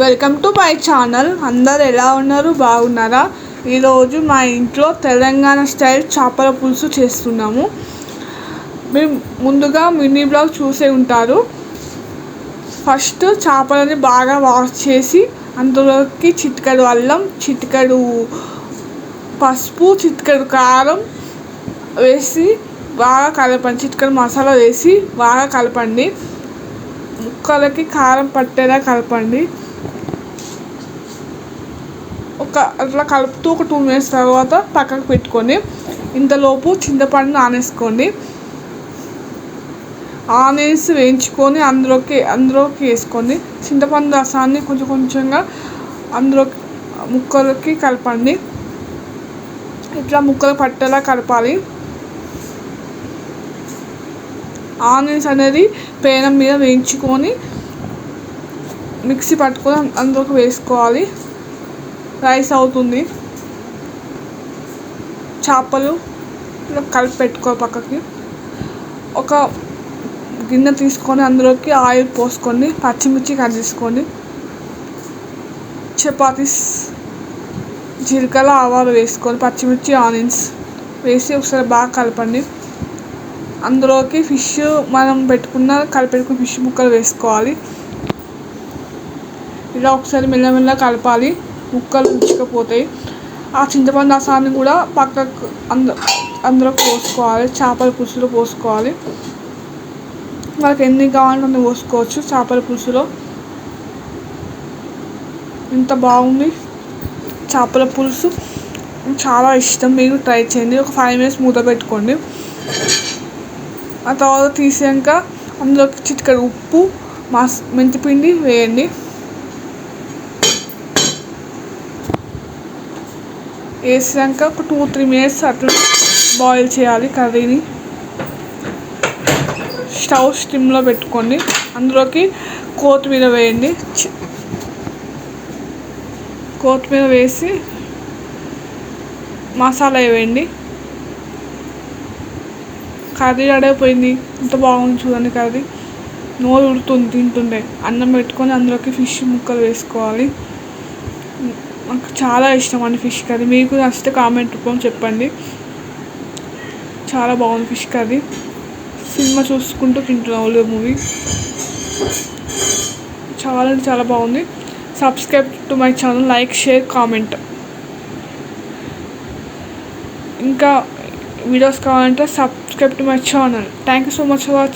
Welcome to my channel. అందరు ఎలా ఉన్నారు? బాగున్నారా? ఈరోజు మా ఇంట్లో తెలంగాణ స్టైల్ చేపల పులుసు చేస్తున్నాము. మేము ముందుగా మినీ బ్లాగ్ చూసే ఉంటారు. ఫస్ట్ చేపలని బాగా వాష్ చేసి అందులోకి చిటికెడు అల్లం, చిటికెడు పసుపు, చిటికెడు కారం వేసి బాగా కలపండి. చిటికెడు మసాలా వేసి బాగా కలపండి. ముక్కలకి కారం పట్టేలా కలపండి. అట్లా కలుపుతూ ఒక 2 minutes తర్వాత పక్కకు పెట్టుకొని ఇంతలోపు చింతపండు నానేసుకోండి. ఆనియన్స్ వేయించుకొని అందులోకి వేసుకోండి. చింతపండు రసాన్ని కొంచెంగా అందులోకి ముక్కలకి కలపండి. ఇట్లా ముక్కలు పట్టేలా కలపాలి. ఆనియన్స్ అనేది పేనం మీద వేయించుకొని మిక్సీ పట్టుకొని అందులోకి వేసుకోవాలి. రైస్ అవుతుంది. చేపలు ఇలా కలిపి పెట్టుకోవాలి పక్కకి. ఒక గిన్నె తీసుకొని అందులోకి ఆయిల్ పోసుకోండి. పచ్చిమిర్చి కట్ చేసుకోండి. చపాతీస్, జీలకర్ర, ఆవాలు వేసుకొని పచ్చిమిర్చి, ఆనియన్స్ వేసి ఒకసారి బాగా కలపండి. అందులోకి ఫిష్ మనం కలిపెట్టుకున్న ఫిష్ ముక్కలు వేసుకోవాలి. ఇలా ఒకసారి మెల్లమెల్ల కలపాలి. ముక్కలు రుచికపోతాయి. ఆ చింతపండు రసాన్ని కూడా పక్కకు అందులో పోసుకోవాలి. చేపల పులుసులో పోసుకోవాలి. మనకు ఎన్ని కావాలంటే అన్ని పోసుకోవచ్చు. చేపల పులుసులో ఎంత బాగుంది చేపల పులుసు. చాలా ఇష్టం. మీరు ట్రై చేయండి. ఒక 5 minutes మూత పెట్టుకోండి. ఆ తర్వాత తీసాక అందులోకి చిటికెడు ఉప్పు, మెంతిపిండి వేయండి. వేసాక ఒక 2-3 minutes అట్లా బాయిల్ చేయాలి కర్రీని. స్టవ్ స్టిమ్లో పెట్టుకోండి. అందులోకి కొత్తిమీర వేయండి. కొత్తిమీర వేసి మసాలా వేయండి. కర్రీ రెడీ అయిపోయింది. ఎంత బాగుంది చూడండి కర్రీ. నోరు ఉడుతుంది తింటుండే. అన్నం పెట్టుకొని అందులోకి ఫిష్ ముక్కలు వేసుకోవాలి. నాకు చాలా ఇష్టం అండి ఫిష్ కర్రీ. మీకు నచ్చితే కామెంట్ రూపంలో చెప్పండి. చాలా బాగుంది ఫిష్ కర్రీ. సినిమా చూసుకుంటూ తింటున్నాం. Old movie. చాలా బాగుంది. Subscribe to my channel. Like, share, comment. ఇంకా వీడియోస్ కావాలంటే subscribe to my channel. Thank you so much for watching.